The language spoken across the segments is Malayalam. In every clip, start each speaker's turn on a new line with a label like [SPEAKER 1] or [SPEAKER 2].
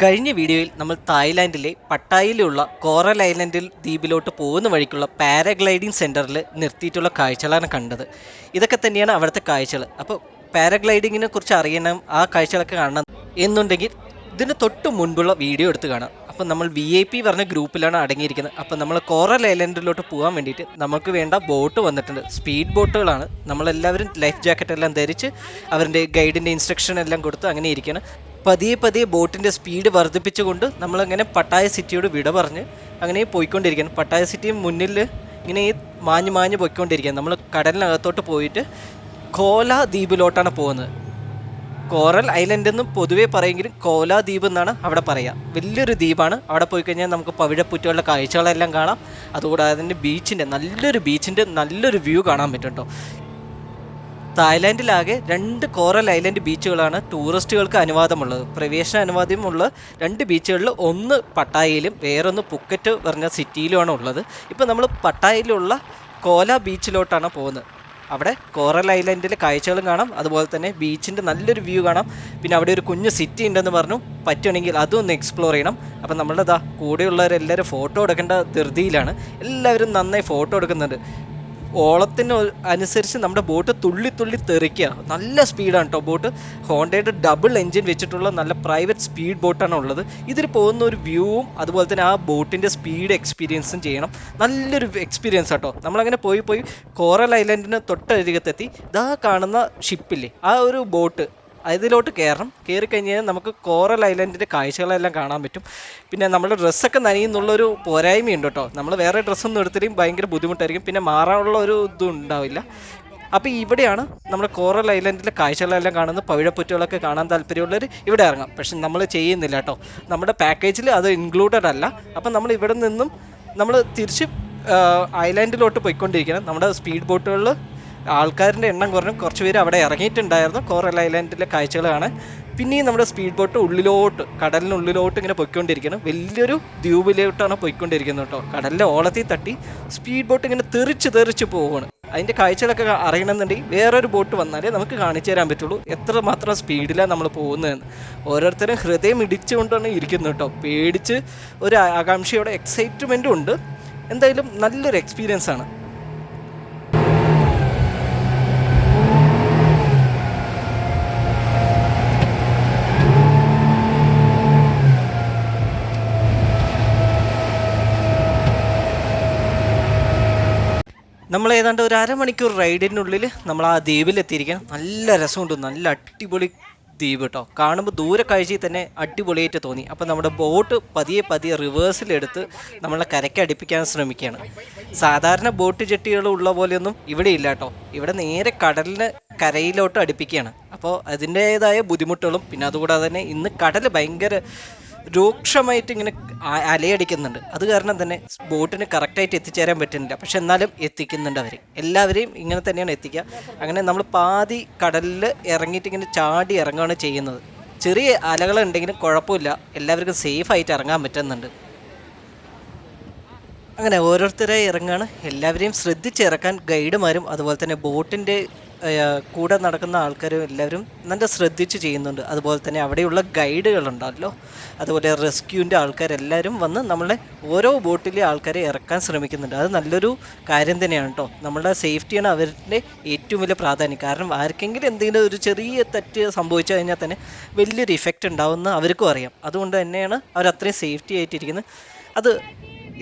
[SPEAKER 1] കഴിഞ്ഞ വീഡിയോയിൽ നമ്മൾ തായ്ലാൻഡിലെ പട്ടായയിലുള്ള കോറൽ ഐലൻഡിൽ ദ്വീപിലോട്ട് പോകുന്ന വഴിക്കുള്ള പാരഗ്ലൈഡിംഗ് സെൻറ്ററിൽ നിർത്തിയിട്ടുള്ള കാഴ്ചകളാണ് കണ്ടത്. ഇതൊക്കെ തന്നെയാണ് അവിടുത്തെ കാഴ്ചകൾ. അപ്പോൾ പാരഗ്ലൈഡിങ്ങിനെ കുറിച്ച് അറിയണം, ആ കാഴ്ചകളൊക്കെ കാണണം എന്നുണ്ടെങ്കിൽ ഇതിന് തൊട്ട് മുൻപുള്ള വീഡിയോ എടുത്ത് കാണാം. അപ്പം നമ്മൾ VIP പറഞ്ഞ ഗ്രൂപ്പിലാണ് അടങ്ങിയിരിക്കുന്നത്. അപ്പം നമ്മൾ കോറൽ ഐലൻഡിലോട്ട് പോകാൻ വേണ്ടിയിട്ട് നമുക്ക് വേണ്ട ബോട്ട് വന്നിട്ടുണ്ട്. സ്പീഡ് ബോട്ടുകളാണ്. നമ്മളെല്ലാവരും ലൈഫ് ജാക്കറ്റ് എല്ലാം ധരിച്ച് അവരുടെ ഗൈഡിൻ്റെ ഇൻസ്ട്രക്ഷൻ എല്ലാം കൊടുത്ത് അങ്ങനെ ഇരിക്കണം. പതിയെ പതിയെ ബോട്ടിൻ്റെ സ്പീഡ് വർദ്ധിപ്പിച്ചുകൊണ്ട് നമ്മളങ്ങനെ പട്ടായ സിറ്റിയോട് വിട പറഞ്ഞ് അങ്ങനെ പോയിക്കൊണ്ടിരിക്കുകയാണ്. പട്ടായ സിറ്റി മുന്നിൽ ഇങ്ങനെ ഈ മാഞ്ഞ് പോയിക്കൊണ്ടിരിക്കുകയാണ്. നമ്മൾ കടലിനകത്തോട്ട് പോയിട്ട് കോല ദ്വീപിലോട്ടാണ് പോകുന്നത്. കോറൽ ഐലൻഡ് എന്നും പൊതുവേ പറയെങ്കിലും കോല ദ്വീപ് എന്നാണ് അവിടെ പറയുക. വലിയൊരു ദ്വീപാണ്. അവിടെ പോയി കഴിഞ്ഞാൽ നമുക്ക് പവിഴപ്പുറ്റുള്ള കാഴ്ചകളെല്ലാം കാണാം. അതുകൂടാതെ തന്നെ ബീച്ചിൻ്റെ നല്ലൊരു വ്യൂ കാണാൻ പറ്റും കേട്ടോ. തായ്ലാൻഡിലാകെ 2 കോറൽ ഐലൻഡ് ബീച്ചുകളാണ് ടൂറിസ്റ്റുകൾക്ക് അനുവാദമുള്ളത്. പ്രവേശന അനുവാദമുള്ള 2 ബീച്ചുകളിൽ ഒന്ന് പട്ടായയിലും വേറൊന്ന് പുക്കറ്റ് പറഞ്ഞ സിറ്റിയിലുമാണ് ഉള്ളത്. ഇപ്പോൾ നമ്മൾ പട്ടായയിലുള്ള കോല ബീച്ചിലോട്ടാണ് പോകുന്നത്. അവിടെ കോറൽ ഐലൻഡിലെ കാഴ്ചകളും കാണാം, അതുപോലെ തന്നെ ബീച്ചിൻ്റെ നല്ലൊരു വ്യൂ കാണാം. പിന്നെ അവിടെ ഒരു കുഞ്ഞു സിറ്റി ഉണ്ടെന്ന് പറഞ്ഞു, പറ്റുകയാണെങ്കിൽ അതൊന്ന് എക്സ്പ്ലോർ ചെയ്യണം. അപ്പം നമ്മളുടെ കൂടെയുള്ളവരെല്ലാവരും ഫോട്ടോ എടുക്കേണ്ട ധൃതിയിലാണ്. എല്ലാവരും നന്നായി ഫോട്ടോ എടുക്കുന്നുണ്ട്. ഓളത്തിന് അനുസരിച്ച് നമ്മുടെ ബോട്ട് തുള്ളി തെറിക്കുക. നല്ല സ്പീഡാണ് കേട്ടോ ബോട്ട്. ഹോണ്ടയുടെ ഡബിൾ എൻജിൻ വെച്ചിട്ടുള്ള നല്ല പ്രൈവറ്റ് സ്പീഡ് ബോട്ടാണ് ഉള്ളത്. ഇതിൽ പോകുന്ന ഒരു വ്യൂവും അതുപോലെ തന്നെ ആ ബോട്ടിൻ്റെ സ്പീഡ് എക്സ്പീരിയൻസും ചെയ്യണം. നല്ലൊരു എക്സ്പീരിയൻസ് കേട്ടോ. നമ്മളങ്ങനെ പോയി കോറൽ ഐലൻഡിന് തൊട്ടരികത്തെത്തി ഇതാ കാണുന്ന ഷിപ്പില്ലേ, ആ ഒരു ബോട്ട് അതിലോട്ട് കയറി കഴിഞ്ഞാൽ നമുക്ക് കോറൽ ഐലൻഡിൻ്റെ കാഴ്ചകളെല്ലാം കാണാൻ പറ്റും. പിന്നെ നമ്മുടെ ഡ്രസ്സൊക്കെ നനയുന്നുള്ളൊരു പോരായ്മയുണ്ട് കേട്ടോ. നമ്മൾ വേറെ ഡ്രസ്സൊന്നും എടുത്തില്ലെങ്കിൽ ഭയങ്കര ബുദ്ധിമുട്ടായിരിക്കും, പിന്നെ മാറാനുള്ള ഒരു ഇതും ഉണ്ടാവില്ല. അപ്പോൾ ഇവിടെയാണ് നമ്മൾ കോറൽ ഐലൻഡിലെ കാഴ്ചകളെല്ലാം കാണുന്നത്. പവിഴപ്പുറ്റുകളൊക്കെ കാണാൻ താല്പര്യമുള്ളവർ ഇവിടെ ഇറങ്ങാം. പക്ഷെ നമ്മൾ ചെയ്യുന്നില്ല കേട്ടോ, നമ്മുടെ പാക്കേജിൽ അത് ഇൻക്ലൂഡഡ് അല്ല. അപ്പം നമ്മൾ ഇവിടെ നിന്നും നമ്മൾ തിരിച്ച് ഐലൻഡിലോട്ട് പോയിക്കൊണ്ടിരിക്കണം. നമ്മുടെ സ്പീഡ് ബോട്ടുകളിൽ ആൾക്കാരുടെ എണ്ണം കുറഞ്ഞു, കുറച്ച് പേര് അവിടെ ഇറങ്ങിയിട്ടുണ്ടായിരുന്നു കോറൽ ഐലൻഡിലെ കാഴ്ചകൾ കാണാൻ. പിന്നെയും നമ്മുടെ സ്പീഡ് ബോട്ട് കടലിനുള്ളിലോട്ട് ഇങ്ങനെ പൊയ്ക്കൊണ്ടിരിക്കണം. വലിയൊരു ദ്വീപിലോട്ടാണ് പൊയ്ക്കൊണ്ടിരിക്കുന്നത് കേട്ടോ. കടലിലെ ഓളത്തിൽ തട്ടി സ്പീഡ് ബോട്ട് ഇങ്ങനെ തെറിച്ച് പോവുകയാണ്. അതിൻ്റെ കാഴ്ചകളൊക്കെ അറിയണമെന്നുണ്ടെങ്കിൽ വേറൊരു ബോട്ട് വന്നാലേ നമുക്ക് കാണിച്ചു തരാൻ പറ്റുള്ളൂ എത്രമാത്രം സ്പീഡിലാണ് നമ്മൾ പോകുന്നതെന്ന്. ഓരോരുത്തരും ഹൃദയം ഇടിച്ചുകൊണ്ടാണ് ഇരിക്കുന്നത് കേട്ടോ. പേടിച്ച് ഒരു ആകാംക്ഷയോടെ എക്സൈറ്റ്മെൻറ്റും ഉണ്ട്. എന്തായാലും നല്ലൊരു എക്സ്പീരിയൻസ് ആണ്. നമ്മൾ ഏതാണ്ട് ഒരു അരമണിക്കൂർ റൈഡിനുള്ളിൽ നമ്മൾ ആ ദ്വീപിലെത്തിയിരിക്കണം. നല്ല രസമുണ്ട്, നല്ല അടിപൊളി ദ്വീപ് കേട്ടോ. കാണുമ്പോൾ ദൂരെ കാഴ്ചയിൽ തന്നെ അടിപൊളിയായിട്ട് തോന്നി. അപ്പോൾ നമ്മുടെ ബോട്ട് പതിയെ റിവേഴ്സിലെടുത്ത് നമ്മളെ കരയ്ക്ക് അടുപ്പിക്കാൻ ശ്രമിക്കുകയാണ്. സാധാരണ ബോട്ട് ജെട്ടികൾ ഉള്ള പോലെയൊന്നും ഇവിടെ ഇല്ല കേട്ടോ. ഇവിടെ നേരെ കരയിലോട്ട് അടുപ്പിക്കുകയാണ്. അപ്പോൾ അതിൻ്റേതായ ബുദ്ധിമുട്ടുകളും പിന്നെ അതുകൂടാതെ തന്നെ ഇന്ന് കടൽ ഭയങ്കര രൂക്ഷമായിട്ട് ഇങ്ങനെ അലയടിക്കുന്നുണ്ട്. അത് കാരണം തന്നെ ബോട്ടിന് കറക്റ്റായിട്ട് എത്തിച്ചേരാൻ പറ്റുന്നില്ല. പക്ഷെ എന്നാലും എത്തിക്കുന്നുണ്ട് അവർ. എല്ലാവരെയും ഇങ്ങനെ തന്നെയാണ് എത്തിക്കുക. അങ്ങനെ നമ്മൾ പാതി കടലിൽ ഇറങ്ങിയിട്ട് ഇങ്ങനെ ചാടി ഇറങ്ങുകയാണ് ചെയ്യുന്നത്. ചെറിയ അലകളുണ്ടെങ്കിലും കുഴപ്പമില്ല, എല്ലാവർക്കും സേഫായിട്ട് ഇറങ്ങാൻ പറ്റുന്നുണ്ട്. അങ്ങനെ ഓരോരുത്തരായി ഇറങ്ങുകയാണ്. എല്ലാവരെയും ശ്രദ്ധിച്ചിറക്കാൻ ഗൈഡുമാരും അതുപോലെ തന്നെ ബോട്ടിൻ്റെ കൂടെ നടക്കുന്ന ആൾക്കാരും എല്ലാവരും നല്ല ശ്രദ്ധിച്ച് ചെയ്യുന്നുണ്ട്. അതുപോലെ തന്നെ അവിടെയുള്ള ഗൈഡുകളുണ്ടല്ലോ, അതുപോലെ റെസ്ക്യൂവിൻ്റെ ആൾക്കാരെല്ലാവരും വന്ന് നമ്മളെ ഓരോ ബോട്ടിലെ ആൾക്കാരെ ഇറക്കാൻ ശ്രമിക്കുന്നുണ്ട്. അത് നല്ലൊരു കാര്യം തന്നെയാണ് കേട്ടോ. നമ്മളുടെ സേഫ്റ്റിയാണ് അവരുടെ ഏറ്റവും വലിയ പ്രാധാന്യം. കാരണം ആർക്കെങ്കിലും എന്തെങ്കിലും ഒരു ചെറിയ തെറ്റ് സംഭവിച്ചു കഴിഞ്ഞാൽ തന്നെ വലിയൊരു ഇഫക്റ്റ് ഉണ്ടാവുമെന്ന് അവർക്കും അറിയാം. അതുകൊണ്ട് തന്നെയാണ് അവർ അത്രയും സേഫ്റ്റി ആയിട്ടിരിക്കുന്നത്.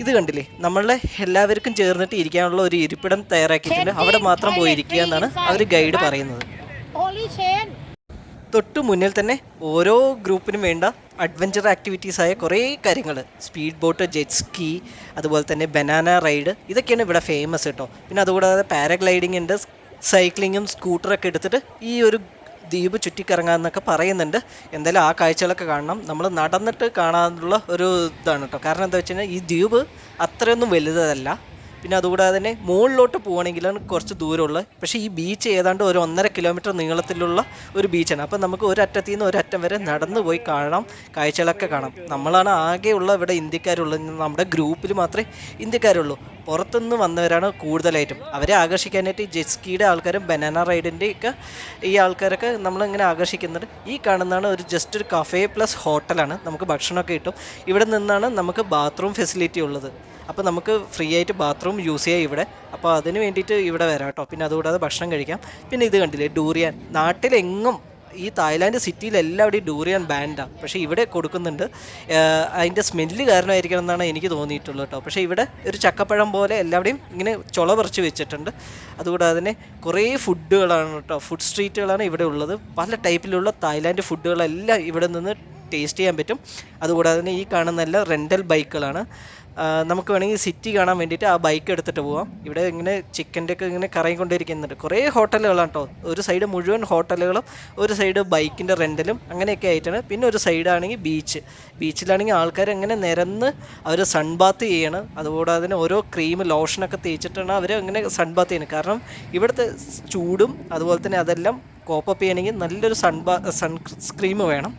[SPEAKER 1] ഇത് കണ്ടില്ലേ, നമ്മളെ എല്ലാവർക്കും ചേർന്നിട്ട് ഇരിക്കാനുള്ള ഒരു ഇരിപ്പിടം തയ്യാറാക്കിയിട്ടുണ്ട്. അവിടെ മാത്രം പോയിരിക്കുക എന്നാണ് അവർ ഗൈഡ് പറയുന്നത്. തൊട്ടു മുന്നിൽ തന്നെ ഓരോ ഗ്രൂപ്പിനും വേണ്ട അഡ്വഞ്ചർ ആക്ടിവിറ്റീസായ കുറേ കാര്യങ്ങൾ, സ്പീഡ് ബോട്ട്, ജെറ്റ് സ്കീ, അതുപോലെ തന്നെ ബനാന റൈഡ്, ഇതൊക്കെയാണ് ഇവിടെ ഫേമസ് കേട്ടോ. പിന്നെ അതുകൂടാതെ പാരഗ്ലൈഡിങ് ഉണ്ട്, സൈക്ലിങ്ങും സ്കൂട്ടറൊക്കെ എടുത്തിട്ട് ഈ ഒരു ദ്വീപ് ചുറ്റിക്കറങ്ങാമെന്നൊക്കെ പറയുന്നുണ്ട്. എന്തായാലും ആ കാഴ്ചകളൊക്കെ കാണണം. നമ്മൾ നടന്നിട്ട് കാണാനുള്ള ഒരു ഇതാണ് കേട്ടോ. കാരണം എന്താ വെച്ച് കഴിഞ്ഞാൽ ഈ ദ്വീപ് അത്രയൊന്നും വലുതല്ല. പിന്നെ അതുകൂടാതെ തന്നെ മുകളിലോട്ട് പോകണമെങ്കിലാണ് കുറച്ച് ദൂരമുള്ളത്. പക്ഷേ ഈ ബീച്ച് ഏതാണ്ട് ഒരു 1.5 കിലോമീറ്റർ നീളത്തിലുള്ള ഒരു ബീച്ചാണ്. അപ്പോൾ നമുക്ക് ഒരറ്റത്തിൽ നിന്ന് ഒരറ്റം വരെ നടന്നു പോയി കാണാം, കാഴ്ചകളൊക്കെ കാണാം. നമ്മളാണ് ആകെയുള്ള ഇവിടെ ഇന്ത്യക്കാരുള്ളത്. നമ്മുടെ ഗ്രൂപ്പിൽ മാത്രമേ ഇന്ത്യക്കാരുള്ളൂ. പുറത്തുനിന്ന് വന്നവരാണ് കൂടുതലായിട്ടും. അവരെ ആകർഷിക്കാനായിട്ട് ഈ ജെറ്റ്സ്കീയുടെ ആൾക്കാരും ബനാന റൈഡിൻ്റെ ഒക്കെ ഈ ആൾക്കാരൊക്കെ നമ്മളിങ്ങനെ ആകർഷിക്കുന്നുണ്ട്. ഈ കാണുന്നതാണ് ഒരു ജസ്റ്റ് ഒരു കഫേ പ്ലസ് ഹോട്ടലാണ്. നമുക്ക് ഭക്ഷണമൊക്കെ കിട്ടും. ഇവിടെ നിന്നാണ് നമുക്ക് ബാത്റൂം ഫെസിലിറ്റി ഉള്ളത്. അപ്പോൾ നമുക്ക് ഫ്രീ ആയിട്ട് ബാത്റൂം യൂസ് ചെയ്യാം ഇവിടെ. അപ്പോൾ അതിന് വേണ്ടിയിട്ട് ഇവിടെ വരാം കേട്ടോ. പിന്നെ അതുകൂടാതെ ഭക്ഷണം കഴിക്കാം. പിന്നെ ഇത് കണ്ടില്ലേ, ഡൂറിയാൻ. നാട്ടിലെങ്ങും ഈ തായ്ലാൻഡ് സിറ്റിയിൽ എല്ലാവിടെയും ഡൂറിയാൻ ബാൻഡാണ്. പക്ഷേ ഇവിടെ കൊടുക്കുന്നുണ്ട്. അതിൻ്റെ സ്മെല്ല് കാരണമായിരിക്കണം എന്നാണ് എനിക്ക് തോന്നിയിട്ടുള്ളത് കേട്ടോ. പക്ഷേ ഇവിടെ ഒരു ചക്കപ്പഴം പോലെ എല്ലാവിടെയും ഇങ്ങനെ ചുള പറിച്ച് വെച്ചിട്ടുണ്ട്. അതുകൂടാതെ തന്നെ കുറേ ഫുഡുകളാണ് കേട്ടോ, ഫുഡ് സ്ട്രീറ്റുകളാണ് ഇവിടെ ഉള്ളത്. പല ടൈപ്പിലുള്ള തായ്ലാൻഡ് ഫുഡുകളെല്ലാം ഇവിടെ നിന്ന് ടേസ്റ്റ് ചെയ്യാൻ പറ്റും. അതുകൂടാതെ തന്നെ ഈ കാണുന്ന എല്ലാം റെൻ്റൽ ബൈക്കുകളാണ്. നമുക്ക് വേണമെങ്കിൽ സിറ്റി കാണാൻ വേണ്ടിയിട്ട് ആ ബൈക്ക് എടുത്തിട്ട് പോവാം. ഇവിടെ ഇങ്ങനെ ചിക്കൻ്റെ ഒക്കെ ഇങ്ങനെ കറങ്ങിക്കൊണ്ടിരിക്കുന്നുണ്ട്. കുറേ ഹോട്ടലുകളാണ് കേട്ടോ. ഒരു സൈഡ് മുഴുവൻ ഹോട്ടലുകളും, ഒരു സൈഡ് ബൈക്കിൻ്റെ റെൻ്റലും അങ്ങനെയൊക്കെ ആയിട്ടാണ്. പിന്നെ ഒരു സൈഡാണെങ്കിൽ ബീച്ചിലാണെങ്കിൽ ആൾക്കാർ അങ്ങനെ നിരന്ന് അവർ സൺബാത്ത് ചെയ്യണം. അതുകൂടാതെ തന്നെ ഓരോ ക്രീം ലോഷനൊക്കെ തേച്ചിട്ടാണ് അവർ അങ്ങനെ സൺബാത്ത് ചെയ്യുന്നത്. കാരണം ഇവിടുത്തെ ചൂടും അതുപോലെ തന്നെ അതെല്ലാം കോപ്പപ്പ് ചെയ്യണമെങ്കിൽ നല്ലൊരു സൺസ്ക്രീം വേണം.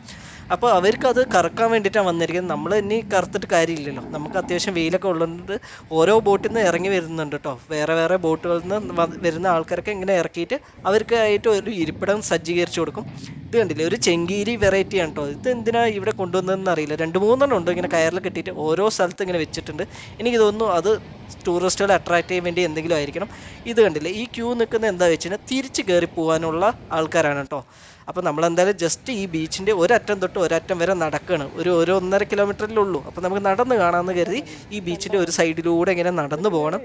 [SPEAKER 1] അപ്പോൾ അവർക്കത് കറക്കാൻ വേണ്ടിയിട്ടാണ് വന്നിരിക്കുന്നത്. നമ്മൾ ഇനി കറുത്തിട്ട് കാര്യമില്ലല്ലോ. നമുക്ക് അത്യാവശ്യം വെയിലൊക്കെ ഉള്ളതുകൊണ്ട് ഓരോ ബോട്ടിൽ നിന്ന് ഇറങ്ങി വരുന്നുണ്ട് കേട്ടോ. വേറെ വേറെ ബോട്ടുകളിൽ നിന്ന് വരുന്ന ആൾക്കാരൊക്കെ ഇങ്ങനെ ഇറക്കിയിട്ട് അവർക്കായിട്ട് ഒരു ഇരിപ്പിടം സജ്ജീകരിച്ച് കൊടുക്കും. ഇത് കണ്ടില്ലേ, ഒരു ചെങ്കീരി വെറൈറ്റിയാണ് കേട്ടോ. ഇത് എന്തിനാണ് ഇവിടെ കൊണ്ടുവന്നതെന്ന് അറിയില്ല. 2-3 ഉണ്ട് ഇങ്ങനെ കയറിൽ കെട്ടിയിട്ട് ഓരോ സ്ഥലത്ത് ഇങ്ങനെ വെച്ചിട്ടുണ്ട്. എനിക്ക് തോന്നുന്നു അത് ടൂറിസ്റ്റുകളെ അട്രാക്ട് ചെയ്യാൻ വേണ്ടി എന്തെങ്കിലും ആയിരിക്കണം. ഇത് കണ്ടില്ലേ, ഈ ക്യൂ നിൽക്കുന്ന എന്താ വെച്ചാൽ തിരിച്ച് കയറി പോകാനുള്ള ആൾക്കാരാണ് കേട്ടോ. അപ്പോൾ നമ്മളെന്തായാലും ജസ്റ്റ് ഈ ബീച്ചിൻ്റെ ഒരറ്റം തൊട്ട് ഒരറ്റം വരെ നടക്കുകയാണ്. ഒരു 1.5 കിലോമീറ്ററിലുള്ളൂ. അപ്പോൾ നമുക്ക് നടന്ന് കാണാമെന്ന് കരുതി ഈ ബീച്ചിൻ്റെ ഒരു സൈഡിലൂടെ ഇങ്ങനെ നടന്നു പോകണം.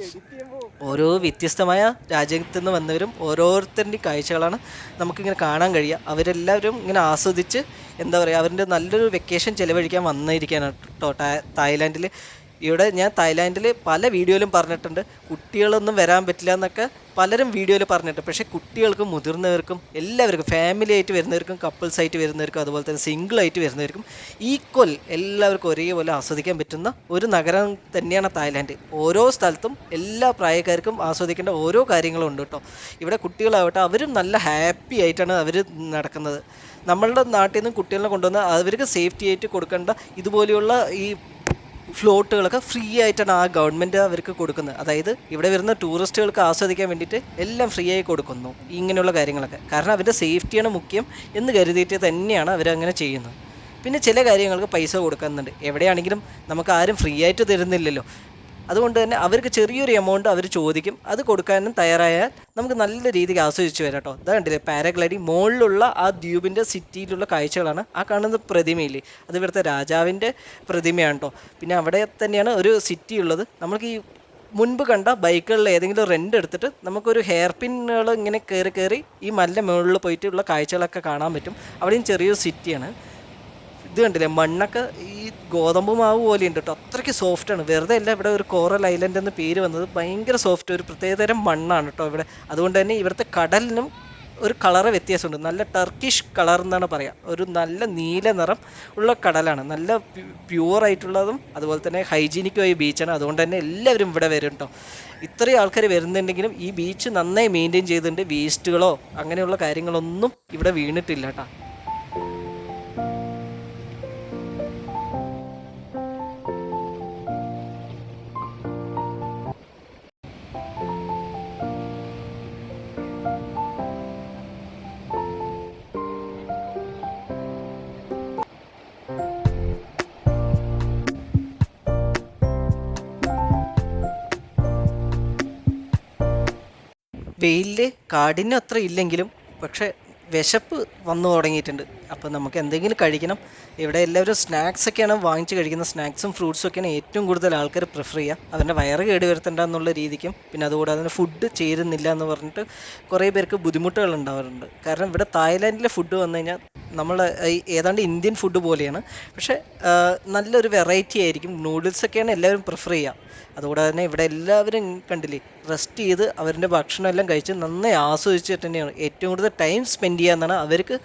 [SPEAKER 1] ഓരോ വ്യത്യസ്തമായ രാജ്യത്തു നിന്ന് വന്നവരും ഓരോരുത്തരുടെ കാഴ്ചകളാണ് നമുക്കിങ്ങനെ കാണാൻ കഴിയുക. അവരെല്ലാവരും ഇങ്ങനെ ആസ്വദിച്ച് എന്താ പറയുക, അവരുടെ നല്ലൊരു വെക്കേഷൻ ചിലവഴിക്കാൻ വന്നിരിക്കുകയാണ് കേട്ടോ തായ്ലാൻഡിൽ. ഇവിടെ ഞാൻ തായ്ലാൻഡിൽ പല വീഡിയോയിലും പറഞ്ഞിട്ടുണ്ട്, കുട്ടികളൊന്നും വരാൻ പറ്റില്ല എന്നൊക്കെ പലരും വീഡിയോയിൽ പറഞ്ഞിട്ടുണ്ട്. പക്ഷേ കുട്ടികൾക്കും മുതിർന്നവർക്കും എല്ലാവർക്കും, ഫാമിലി ആയിട്ട് വരുന്നവർക്കും കപ്പിൾസായിട്ട് വരുന്നവർക്കും അതുപോലെ തന്നെ സിംഗിളായിട്ട് വരുന്നവർക്കും ഈക്വൽ എല്ലാവർക്കും ഒരേപോലെ ആസ്വദിക്കാൻ പറ്റുന്ന ഒരു നഗരം തന്നെയാണ് തായ്ലാൻഡ്. ഓരോ സ്ഥലത്തും എല്ലാ പ്രായക്കാർക്കും ആസ്വദിക്കേണ്ട ഓരോ കാര്യങ്ങളും ഉണ്ട് കേട്ടോ. ഇവിടെ കുട്ടികളാവട്ടെ, അവരും നല്ല ഹാപ്പി ആയിട്ടാണ് അവർ നടക്കുന്നത്. നമ്മളുടെ നാട്ടിൽ നിന്ന് കുട്ടികളെ കൊണ്ടുവന്ന് അവർക്ക് സേഫ്റ്റി ആയിട്ട് കൊടുക്കേണ്ട ഇതുപോലെയുള്ള ഈ ഫ്ലോട്ടുകളൊക്കെ ഫ്രീ ആയിട്ടാണ് ആ ഗവൺമെൻറ് അവർക്ക് കൊടുക്കുന്നത്. അതായത് ഇവിടെ വരുന്ന ടൂറിസ്റ്റുകൾക്ക് ആസ്വദിക്കാൻ വേണ്ടിയിട്ട് എല്ലാം ഫ്രീ ആയി കൊടുക്കുന്നു ഇങ്ങനെയുള്ള കാര്യങ്ങളൊക്കെ. കാരണം അവരുടെ സേഫ്റ്റിയാണ് മുഖ്യം എന്ന് കരുതിയിട്ട് തന്നെയാണ് അവരങ്ങനെ ചെയ്യുന്നത്. പിന്നെ ചില കാര്യങ്ങൾക്ക് പൈസ കൊടുക്കുന്നുണ്ട്. എവിടെയാണെങ്കിലും നമുക്ക് ആരും ഫ്രീ ആയിട്ട് തരുന്നില്ലല്ലോ. അതുകൊണ്ട് തന്നെ അവർക്ക് ചെറിയൊരു എമൗണ്ട് അവർ ചോദിക്കും. അത് കൊടുക്കാനും തയ്യാറായാൽ നമുക്ക് നല്ല രീതിക്ക് ആസ്വദിച്ച് വരാം കേട്ടോ. ഇതാ കണ്ടില്ലേ, പാരഗ്ലൈഡിങ് മുകളിലുള്ള ആ ദ്വീപിൻ്റെ സിറ്റിയിലുള്ള കാഴ്ചകളാണ്. ആ കാണുന്ന പ്രതിമയില്ലേ, അത് ഇവിടുത്തെ രാജാവിൻ്റെ പ്രതിമയാണ് കേട്ടോ. പിന്നെ അവിടെ തന്നെയാണ് ഒരു സിറ്റി ഉള്ളത്. നമുക്ക് ഈ മുൻപ് കണ്ട ബൈക്കുകളിൽ ഏതെങ്കിലും റെൻ്റ് എടുത്തിട്ട് നമുക്കൊരു ഹെയർ പിന്നുകൾ ഇങ്ങനെ കയറി ഈ മല മുകളിൽ പോയിട്ടുള്ള കാഴ്ചകളൊക്കെ കാണാൻ പറ്റും. അവിടെയും ചെറിയൊരു സിറ്റിയാണ്. ഇത് കണ്ടില്ലേ, മണ്ണൊക്കെ ഈ ഗോതമ്പ് മാവ് പോലെ ഉണ്ട് കേട്ടോ. അത്രയ്ക്ക് സോഫ്റ്റാണ്. വെറുതെ അല്ല ഇവിടെ ഒരു കോറൽ ഐലൻഡ് എന്ന് പേര് വന്നത്. ഭയങ്കര സോഫ്റ്റ്, ഒരു പ്രത്യേകതരം മണ്ണാണ് കേട്ടോ ഇവിടെ. അതുകൊണ്ട് തന്നെ ഇവിടുത്തെ കടലിനും ഒരു കളറ് വ്യത്യാസമുണ്ട്. നല്ല ടർക്കിഷ് കളർ എന്നാണ് പറയുക. ഒരു നല്ല നീല നിറം ഉള്ള കടലാണ്. നല്ല പ്യുവറായിട്ടുള്ളതും അതുപോലെ തന്നെ ഹൈജീനിക്കുമായ ബീച്ചാണ്. അതുകൊണ്ട് തന്നെ എല്ലാവരും ഇവിടെ വരും കേട്ടോ. ഇത്രയും ആൾക്കാർ വരുന്നുണ്ടെങ്കിലും ഈ ബീച്ച് നന്നായി മെയിൻറ്റെയിൻ ചെയ്തിട്ടുണ്ട്. വേസ്റ്റുകളോ അങ്ങനെയുള്ള കാര്യങ്ങളൊന്നും ഇവിടെ വീണിട്ടില്ല കേട്ടോ. വെയിലിൽ കാടിന് അത്ര ഇല്ലെങ്കിലും പക്ഷേ വിശപ്പ് വന്നു തുടങ്ങിയിട്ടുണ്ട്. അപ്പോൾ നമുക്ക് എന്തെങ്കിലും കഴിക്കണം. ഇവിടെ എല്ലാവരും സ്നാക്സൊക്കെയാണ് വാങ്ങിച്ച് കഴിക്കുന്നത്. സ്നാക്സും ഫ്രൂട്ട്സും ഒക്കെയാണ് ഏറ്റവും കൂടുതൽ ആൾക്കാർ പ്രിഫർ ചെയ്യുക. അവരുടെ വയറ് കേടുവരുത്തണ്ട എന്നുള്ള രീതിക്കും. പിന്നെ അതുകൂടാതെ തന്നെ ഫുഡ് ചേരുന്നില്ല എന്ന് പറഞ്ഞിട്ട് കുറേ പേർക്ക് ബുദ്ധിമുട്ടുകൾ ഉണ്ടാവാറുണ്ട്. കാരണം ഇവിടെ തായ്ലാൻഡിലെ ഫുഡ് വന്നു കഴിഞ്ഞാൽ നമ്മൾ ഏതാണ്ട് ഇന്ത്യൻ ഫുഡ് പോലെയാണ്. പക്ഷേ നല്ലൊരു വെറൈറ്റി ആയിരിക്കും. നൂഡിൽസൊക്കെയാണ് എല്ലാവരും പ്രിഫർ ചെയ്യുക. അതുകൂടാതെ തന്നെ ഇവിടെ എല്ലാവരും കണ്ടില്ലേ, റെസ്റ്റ് ചെയ്ത് അവരുടെ ഭക്ഷണം എല്ലാം കഴിച്ച് നന്നായി ആസ്വദിച്ചിട്ട് തന്നെയാണ് ഏറ്റവും കൂടുതൽ ടൈം സ്പെൻഡ് ചെയ്യുക എന്നാണ് അവർക്ക്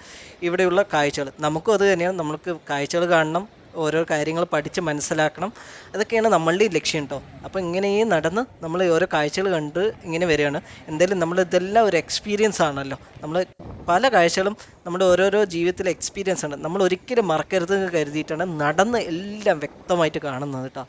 [SPEAKER 1] ഇവിടെയുള്ള കാഴ്ചകൾ. നമുക്കും അത് തന്നെയാണ്. നമ്മൾക്ക് കാഴ്ചകൾ കാണണം, ഓരോ കാര്യങ്ങൾ പഠിച്ച് മനസ്സിലാക്കണം. അതൊക്കെയാണ് നമ്മളുടെ ഈ ലക്ഷ്യം കേട്ടോ. അപ്പോൾ ഇങ്ങനെ ഈ നടന്ന് നമ്മൾ ഓരോ കാഴ്ചകൾ കണ്ട് ഇങ്ങനെ വരികയാണ്. എന്തായാലും ഇതെല്ലാം ഒരു എക്സ്പീരിയൻസ് ആണല്ലോ. നമ്മൾ പല കാഴ്ചകളും നമ്മുടെ ഓരോരോ ജീവിതത്തിലെ എക്സ്പീരിയൻസ് ആണ്. നമ്മൾ ഒരിക്കലും മറക്കരുത് എന്ന് കരുതിയിട്ടാണ് നടന്ന് എല്ലാം വ്യക്തമായിട്ട് കാണുന്നത് കേട്ടോ.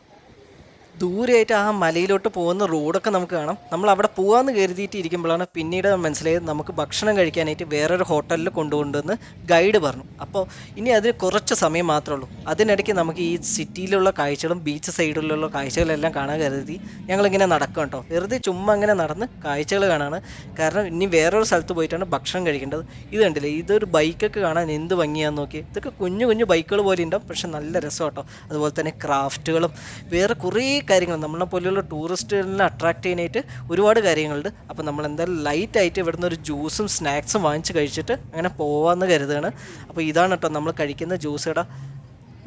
[SPEAKER 1] ദൂരെയായിട്ട് ആ മലയിലോട്ട് പോകുന്ന റോഡൊക്കെ നമുക്ക് കാണാം. നമ്മൾ അവിടെ പോകാമെന്ന് കരുതിയിട്ട് ഇരിക്കുമ്പോഴാണ് പിന്നീട് മനസ്സിലായത് നമുക്ക് ഭക്ഷണം കഴിക്കാനായിട്ട് വേറൊരു ഹോട്ടലിൽ കൊണ്ടുകൊണ്ടുവന്ന് ഗൈഡ് പറഞ്ഞു. അപ്പോൾ ഇനി അതിന് കുറച്ച് സമയം മാത്രമേ ഉള്ളൂ. അതിനിടയ്ക്ക് നമുക്ക് ഈ സിറ്റിയിലുള്ള കാഴ്ചകളും ബീച്ച് സൈഡിലുള്ള കാഴ്ചകളെല്ലാം കാണാൻ കരുതി ഞങ്ങളിങ്ങനെ നടക്കും കേട്ടോ. വെറുതെ ചുമ്മാ അങ്ങനെ നടന്ന് കാഴ്ചകൾ കാണാണ്. കാരണം ഇനി വേറൊരു സ്ഥലത്ത് പോയിട്ടാണ് ഭക്ഷണം കഴിക്കേണ്ടത്. ഇത് കണ്ടില്ലേ, ഇതൊരു ബൈക്കൊക്കെ കാണാൻ എന്ത് ഭംഗിയാന്ന് നോക്കി. ഇതൊക്കെ കുഞ്ഞു കുഞ്ഞു ബൈക്കുകൾ പോലെ ഉണ്ടാവും, പക്ഷെ നല്ല രസം കേട്ടോ. അതുപോലെ തന്നെ ക്രാഫ്റ്റുകളും വേറെ കുറേ കാര്യങ്ങൾ നമ്മളെ പോലെയുള്ള ടൂറിസ്റ്റുകളിനെ അട്രാക്റ്റ് ചെയ്യാനായിട്ട് ഒരുപാട് കാര്യങ്ങളുണ്ട്. അപ്പോൾ നമ്മൾ എന്തായാലും ലൈറ്റായിട്ട് ഇവിടുന്ന് ഒരു ജ്യൂസും സ്നാക്സും വാങ്ങിച്ച് കഴിച്ചിട്ട് അങ്ങനെ പോവാമെന്ന് കരുതുകയാണ്. അപ്പോൾ ഇതാണ് കേട്ടോ നമ്മൾ കഴിക്കുന്ന ജ്യൂസ് കട.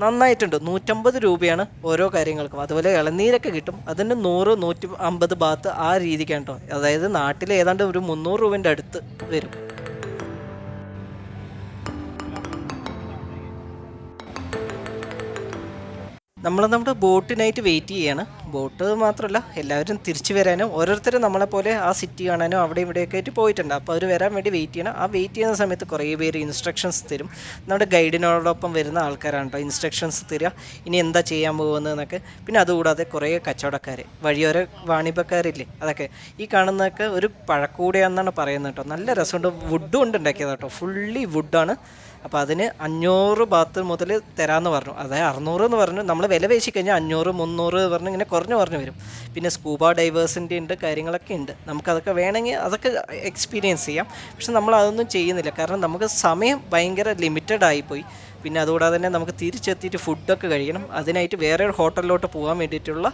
[SPEAKER 1] നന്നായിട്ടുണ്ട്. 150 രൂപയാണ് ഓരോ കാര്യങ്ങൾക്കും. അതുപോലെ ഇളനീരൊക്കെ കിട്ടും. അതിന് 100 150 ബാത്ത് ആ രീതിക്കാണ് കേട്ടോ. അതായത് നാട്ടിൽ ഏതാണ്ട് ഒരു 300 രൂപേൻ്റെ അടുത്ത് വരും. നമ്മുടെ ബോട്ടിനായിട്ട് വെയിറ്റ് ചെയ്യാണ്. ബോട്ട് മാത്രമല്ല, എല്ലാവരും തിരിച്ചു വരാനും ഓരോരുത്തരും നമ്മളെപ്പോലെ ആ സിറ്റി കാണാനും അവിടെ ഇവിടെയൊക്കെ ആയിട്ട് പോയിട്ടുണ്ട്. അപ്പോൾ അവർ വരാൻ വേണ്ടി വെയിറ്റ് ചെയ്യണം. ആ വെയിറ്റ് ചെയ്യുന്ന സമയത്ത് കുറേ പേര് ഇൻസ്ട്രക്ഷൻസ് തരും. നമ്മുടെ ഗൈഡിനോടൊപ്പം വരുന്ന ആൾക്കാരാണ് കേട്ടോ ഇൻസ്ട്രക്ഷൻസ് തരിക, ഇനി എന്താ ചെയ്യാൻ പോകുന്നതെന്നൊക്കെ. പിന്നെ അതുകൂടാതെ കുറേ കച്ചവടക്കാർ, വഴിയോര വാണിഭക്കാരില്ലേ, അതൊക്കെ ഈ കാണുന്നതൊക്കെ ഒരു പഴക്കൂടെയാണെന്നാണ് പറയുന്നത് കേട്ടോ. നല്ല രസമുണ്ട്. വുഡും കൊണ്ട് ഉണ്ടാക്കിയത് കേട്ടോ, ഫുള്ളി വുഡാണ്. അപ്പോൾ അതിന് 500 ബാത്ത് മുതൽ തരാമെന്ന് പറഞ്ഞു. അതായത് 600 എന്ന് പറഞ്ഞു. നമ്മൾ വില പേശി കഴിഞ്ഞാൽ 500 300 പറഞ്ഞ് ഇങ്ങനെ കുറഞ്ഞു വരും. പിന്നെ സ്കൂബ ഡൈവേഴ്സിൻ്റെ ഉണ്ട്, കാര്യങ്ങളൊക്കെ ഉണ്ട്. നമുക്കതൊക്കെ വേണമെങ്കിൽ അതൊക്കെ എക്സ്പീരിയൻസ് ചെയ്യാം. പക്ഷെ നമ്മൾ അതൊന്നും ചെയ്യുന്നില്ല, കാരണം നമുക്ക് സമയം ഭയങ്കര ലിമിറ്റഡ് ആയിപ്പോയി. പിന്നെ അതുകൂടാതെ തന്നെ നമുക്ക് തിരിച്ചെത്തിയിട്ട് ഫുഡൊക്കെ കഴിക്കണം. അതിനായിട്ട് വേറെ ഒരു ഹോട്ടലിലോട്ട് പോകാൻ വേണ്ടിയിട്ടുള്ള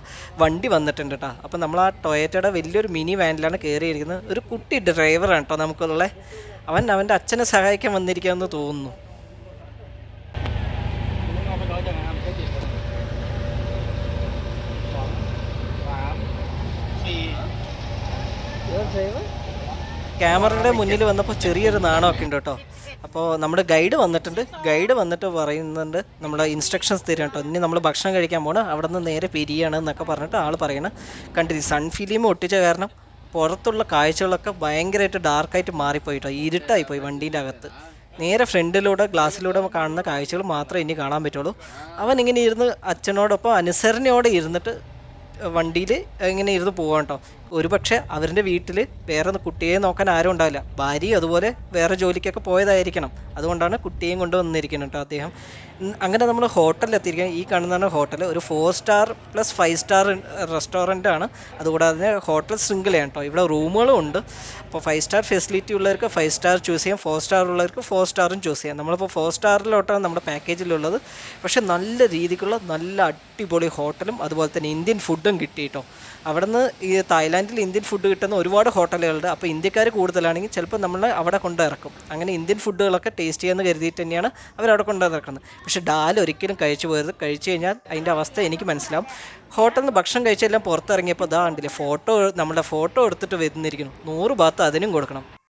[SPEAKER 1] വണ്ടി വന്നിട്ടുണ്ട് കേട്ടോ. അപ്പോൾ നമ്മൾ ആ ടൊയോറ്റയുടെ വലിയൊരു മിനി വാനിലാണ് കയറിയിരിക്കുന്നത്. ഒരു കുട്ടി ഡ്രൈവറാണ് കേട്ടോ നമുക്കുള്ള. അവൻ്റെ അച്ഛനെ സഹായിക്കാൻ വന്നിരിക്കാമെന്ന് തോന്നുന്നു. ക്യാമറയുടെ മുന്നിൽ വന്നപ്പോൾ ചെറിയൊരു നാണമൊക്കെ ഉണ്ട് കേട്ടോ. അപ്പോൾ നമ്മുടെ ഗൈഡ് വന്നിട്ട് പറയുന്നുണ്ട്, നമ്മുടെ ഇൻസ്ട്രക്ഷൻസ് തരും കേട്ടോ. ഇനി നമ്മൾ ഭക്ഷണം കഴിക്കാൻ പോകണം, അവിടെ നിന്ന് നേരെ പിരിയാണ് എന്നൊക്കെ പറഞ്ഞിട്ട് ആൾ പറയണം. കണ്ടില്ല, സൺ ഫിലിം ഒട്ടിച്ച കാരണം പുറത്തുള്ള കാഴ്ചകളൊക്കെ ഭയങ്കരമായിട്ട് ഡാർക്കായിട്ട് മാറിപ്പോയിട്ടോ, ഇരുട്ടായിപ്പോയി വണ്ടീൻ്റെ അകത്ത്. നേരെ ഫ്രണ്ടിലൂടെ ഗ്ലാസ്സിലൂടെ കാണുന്ന കാഴ്ചകൾ മാത്രമേ ഇനി കാണാൻ പറ്റുള്ളൂ. അവൻ ഇങ്ങനെ ഇരുന്ന് അച്ഛനോടൊപ്പം അനുസരണയോടെ ഇരുന്നിട്ട് വണ്ടിയിൽ ഇങ്ങനെ ഇരുന്ന് പോകാം കേട്ടോ. ഒരുപക്ഷെ അവരുടെ വീട്ടിൽ വേറെ കുട്ടിയെ നോക്കാൻ ആരും ഉണ്ടാവില്ല. ഭാര്യയും അതുപോലെ വേറെ ജോലിക്കൊക്കെ പോയതായിരിക്കണം. അതുകൊണ്ടാണ് കുട്ടിയെയും കൊണ്ട് വന്നിരിക്കുന്നത് കേട്ടോ അദ്ദേഹം. അങ്ങനെ നമ്മൾ ഹോട്ടലിൽ എത്തിയിരിക്കുന്നത്. ഈ കാണുന്നതാണ് ഹോട്ടൽ. ഒരു 4 സ്റ്റാർ പ്ലസ് 5 സ്റ്റാർ റെസ്റ്റോറൻ്റ് ആണ്. അതുകൂടാതെ ഹോട്ടൽ ശൃംഖലയാണ് കേട്ടോ. ഇവിടെ റൂമുകളും ഉണ്ട്. അപ്പോൾ 5 സ്റ്റാർ ഫെസിലിറ്റി ഉള്ളവർക്ക് 5 സ്റ്റാർ ചൂസ് ചെയ്യാം, 4 സ്റ്റാർ ഉള്ളവർക്ക് 4 സ്റ്റാറും ചൂസ് ചെയ്യാം. നമ്മളിപ്പോൾ 4 സ്റ്റാറിലോട്ടാണ് നമ്മുടെ പാക്കേജിലുള്ളത്. പക്ഷേ നല്ല രീതിക്കുള്ള നല്ല അടിപൊളി ഹോട്ടലും അതുപോലെ തന്നെ ഇന്ത്യൻ ഫുഡും കിട്ടി കേട്ടോ. അവിടെ നിന്ന് ഈ തായ്ലാൻഡിൽ ഇന്ത്യൻ ഫുഡ് കിട്ടുന്ന ഒരുപാട് ഹോട്ടലുകളുണ്ട്. അപ്പോൾ ഇന്ത്യക്കാർ കൂടുതലാണെങ്കിൽ ചിലപ്പോൾ നമ്മളെ അവിടെ കൊണ്ടിറക്കും. അങ്ങനെ ഇന്ത്യൻ ഫുഡുകളൊക്കെ ടേസ്റ്റ് ചെയ്യാമെന്ന് കരുതിയിട്ട് തന്നെയാണ് അവരവിടെ കൊണ്ടുവന്നിറക്കുന്നത്. പക്ഷേ ഡാൽ ഒരിക്കലും കഴിച്ചു പോയത്. കഴിച്ചു കഴിഞ്ഞാൽ അതിൻ്റെ അവസ്ഥ എനിക്ക് മനസ്സിലാവും. ഹോട്ടലിൽ നിന്ന് ഭക്ഷണം കഴിച്ചെല്ലാം പുറത്തിറങ്ങിയപ്പോൾ ഇതാ കണ്ടില്ലേ, നമ്മുടെ ഫോട്ടോ എടുത്തിട്ട് വരുന്നിരിക്കുന്നു. 100 ബാത്ത് അതിനും കൊടുക്കണം.